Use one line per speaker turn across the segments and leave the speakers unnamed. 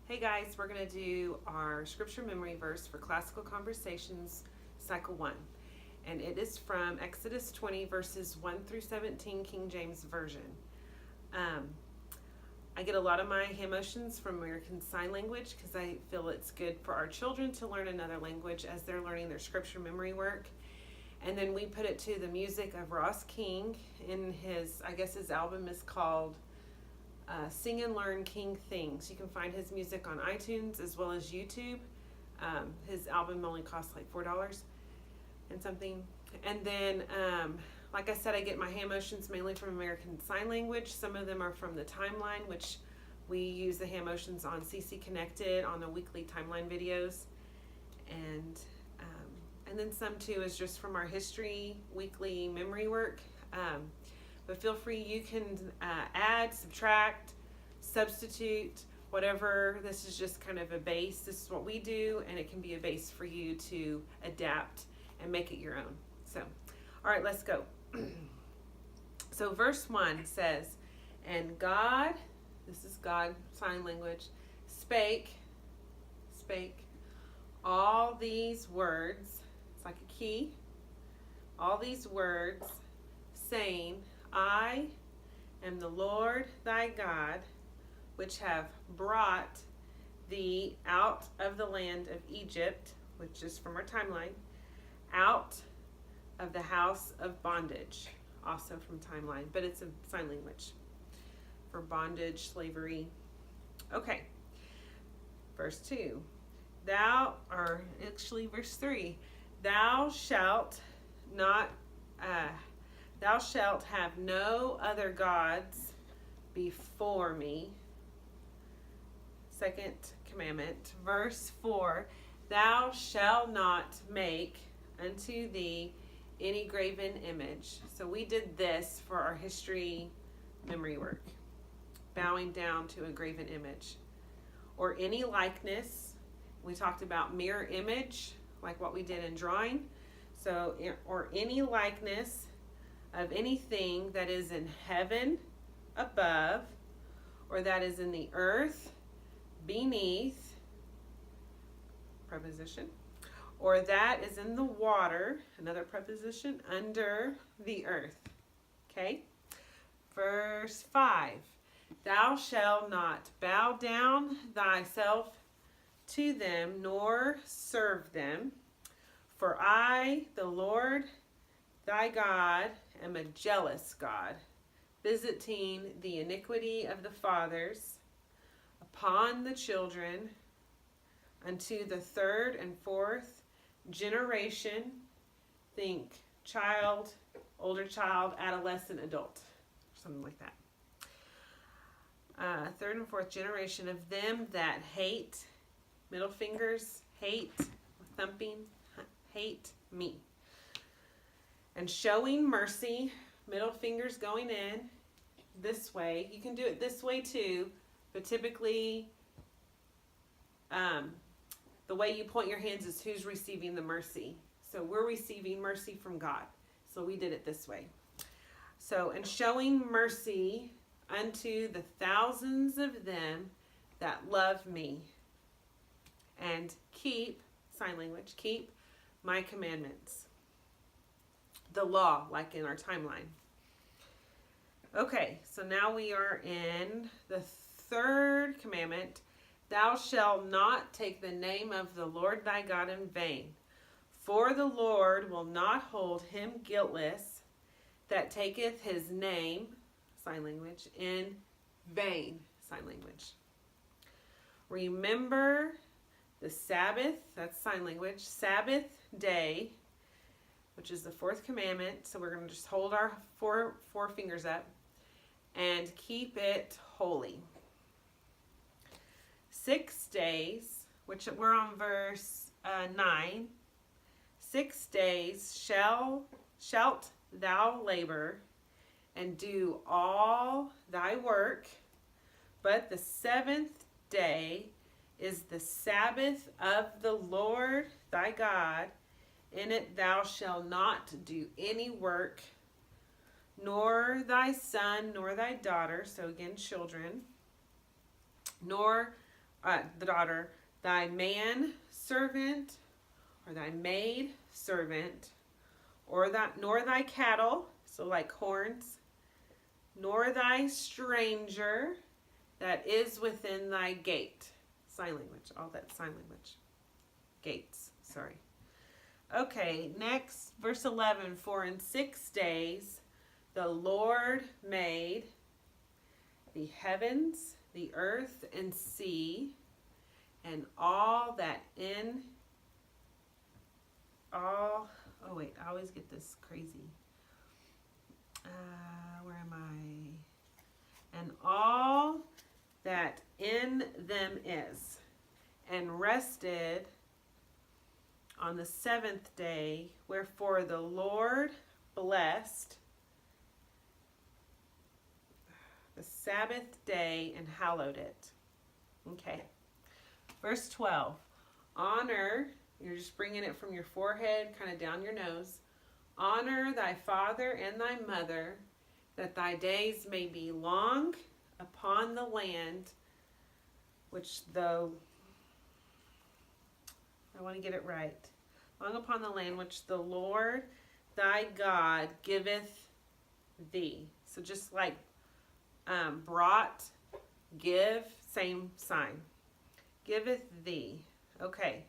Hey guys, we're going to do our scripture memory verse for Classical Conversations, Cycle 1. And it is from Exodus 20, verses 1 through 17, King James Version. I get a lot of my hand motions from American Sign Language because I feel it's good for our children to learn another language as they're learning their scripture memory work. And then we put it to the music of Ross King in his album is called Sing and Learn King Things. You can find his music on iTunes as well as YouTube. His album only costs like $4 and something. And then, like I said, I get my hand motions mainly from American Sign Language. Some of them are from the timeline, which we use the hand motions on CC Connected on the weekly timeline videos. And then some too is just from our history weekly memory work. But feel free, you can add, subtract, substitute, whatever. This is just kind of a base. This is what we do, and it can be a base for you to adapt and make it your own. So, all right, let's go. So verse 1 says, and God, this is God, sign language, spake all these words, it's like a key, all these words, saying, I am the Lord thy God, which have brought thee out of the land of Egypt, which is from our timeline, out of the house of bondage, also from timeline, but it's a sign language for bondage, slavery. Okay, verse 2, verse 3, thou shalt have no other gods before me. Second commandment. Verse 4, thou shalt not make unto thee any graven image. So we did this for our history memory work. Bowing down to a graven image. Or any likeness. We talked about mirror image, like what we did in drawing. So, or any likeness of anything that is in heaven above, or that is in the earth beneath, preposition, or that is in the water, another preposition, under the earth. Okay? Verse 5, thou shalt not bow down thyself to them, nor serve them, for I, the Lord thy God, am a jealous God, visiting the iniquity of the fathers upon the children unto the third and fourth generation. Think child, older child, adolescent, adult, something like that. Third and fourth generation of them that hate, middle fingers, hate, thumping, hate me. And showing mercy, middle fingers going in this way. You can do it this way too, but typically the way you point your hands is who's receiving the mercy. So we're receiving mercy from God. So we did it this way. So, and showing mercy unto the thousands of them that love me and keep, sign language, keep my commandments. The law, like in our timeline. Okay, so now we are in the third commandment. Thou shalt not take the name of the Lord thy God in vain, for the Lord will not hold him guiltless that taketh his name, sign language, in vain, sign language. Remember the Sabbath, that's sign language, Sabbath day, which is the fourth commandment. So we're going to just hold our four fingers up and keep it holy. 6 days, which we're on verse 9. 6 days shalt thou labor and do all thy work, but the seventh day is the Sabbath of the Lord thy God. In it thou shalt not do any work, nor thy son, nor thy daughter, so again children, nor the daughter, thy man servant, or thy maid servant, or nor thy cattle, so like horns, nor thy stranger that is within thy gate. Sign language, all that sign language. Gates, sorry. Okay, next, verse 11. For in 6 days the Lord made the heavens, the earth, and sea, and all that in all. Oh wait, I always get this crazy. Where am I? And all that in them is, and rested on the 7th day. Wherefore the Lord blessed the Sabbath day and hallowed it. Okay. Verse 12. Honor, you're just bringing it from your forehead, kind of down your nose. Honor thy father and thy mother, that thy days may be long upon the land, which I want to get it right. Long upon the land which the Lord thy God giveth thee. So just like brought, give, same sign. Giveth thee. Okay.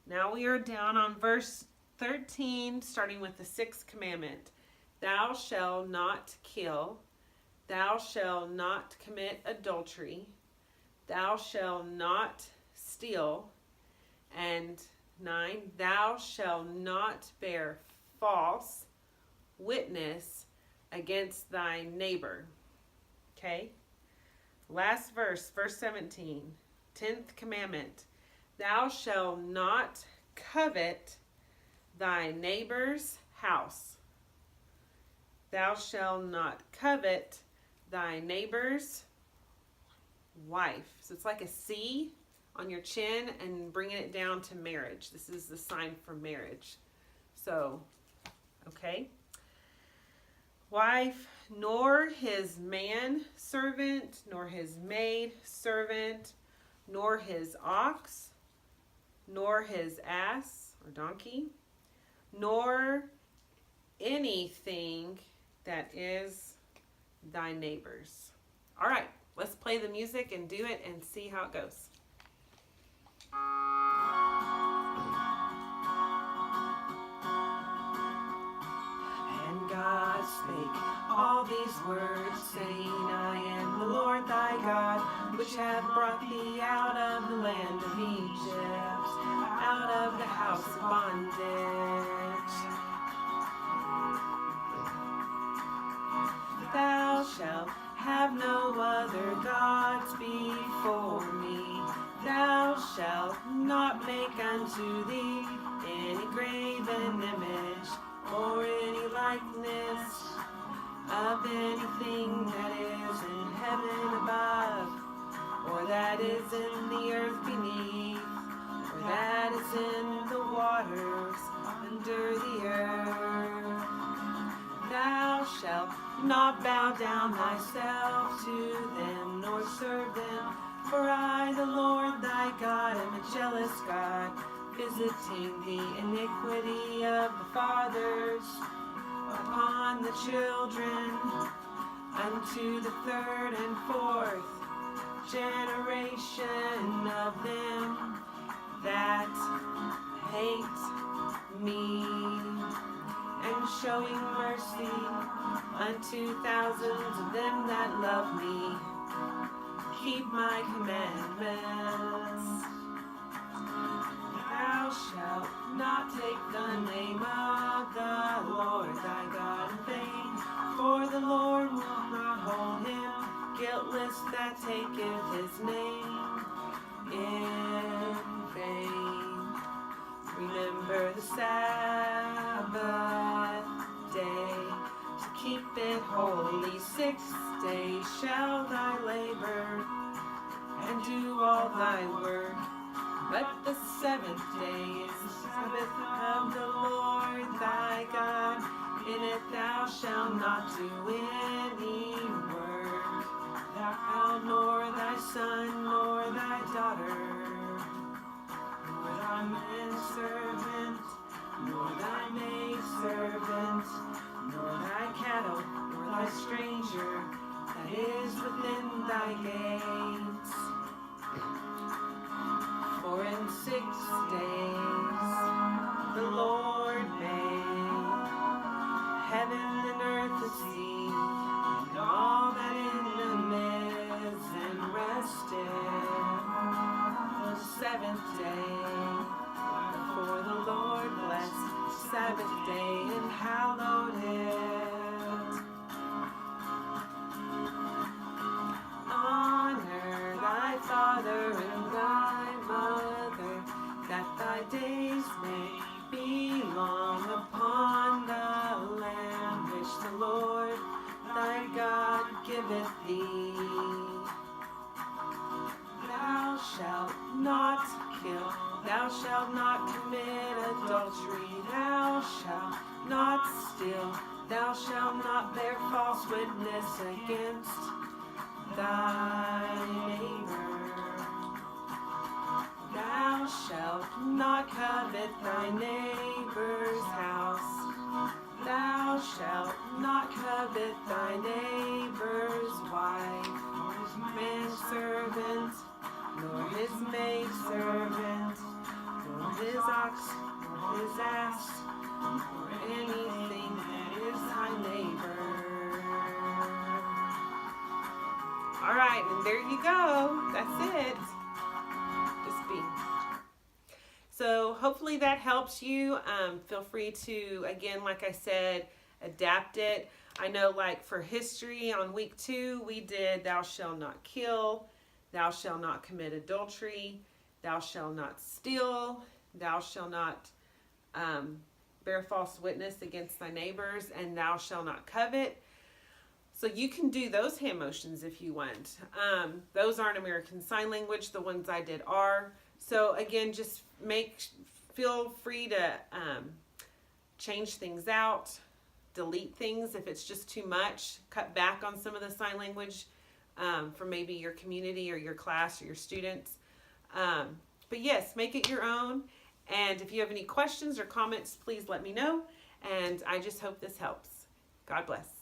Now we are down on verse 13, starting with the 6th commandment. Thou shalt not kill. Thou shalt not commit adultery. Thou shalt not steal. And 9, thou shalt not bear false witness against thy neighbor. Okay? Last verse, verse 17, 10th commandment. Thou shalt not covet thy neighbor's house. Thou shalt not covet thy neighbor's wife. So it's like a C on your chin and bringing it down to marriage. This is the sign for marriage. So, okay. Wife, nor his man servant, nor his maid servant, nor his ox, nor his ass or donkey, nor anything that is thy neighbor's. All right, let's play the music and do it and see how it goes. And God spake all these words, saying, I am the Lord thy God, which have brought thee out of the land of Egypt, out of the house of bondage. Thou shalt have no other gods before me. Thou shalt not make unto thee any graven image, or any likeness of anything that is in heaven above, or that is in the earth beneath, or that is in the waters under the earth. Thou shalt not bow down thyself to them, nor serve them, for I, the Lord thy God, am a jealous God, visiting the iniquity of the fathers upon the children, unto the 3rd and 4th generation of them that hate me, and showing mercy unto thousands of them that love me, keep my commandments. Thou shalt not take the name of the Lord thy God in vain, for the Lord will not hold him guiltless that taketh his name in vain. Remember the Sabbath day, to keep it holy. 6 days shall thy labor, and do all thy work. But the 7th day is the Sabbath of the Lord thy God. In it thou shalt not do any work. nor thy son, nor thy daughter, nor thy manservant, nor thy maidservant, nor thy cattle, nor thy stranger that is within thy gates. For in 6 days the Lord made heaven and earth, the sea, and all that in them is, and rested the 7th day. For the Lord blessed the Sabbath day and hallowed it. Honor thy father and thy mother, that thy days may be long upon the land which the Lord thy God giveth thee. Thou shalt not kill, thou shalt not commit adultery, thou shalt not steal, thou shalt not bear false witness against thy neighbor. Thou shalt not covet thy neighbor's house. Thou shalt not covet thy neighbor's wife, nor his manservant, nor his maidservant, nor his ox, nor his ass, nor anything that is thy neighbor. All right, and there you go. That's it. Just be. So hopefully that helps you. Feel free to, again, like I said, adapt it. I know, like for history on week 2, we did thou shalt not kill, thou shalt not commit adultery, thou shalt not steal, thou shalt not bear false witness against thy neighbors, and thou shalt not covet. So you can do those hand motions if you want. Those aren't American Sign Language. The ones I did are. So again, just feel free to change things out, delete things if it's just too much, cut back on some of the sign language for maybe your community or your class or your students. But yes, make it your own. And if you have any questions or comments, please let me know. And I just hope this helps. God bless.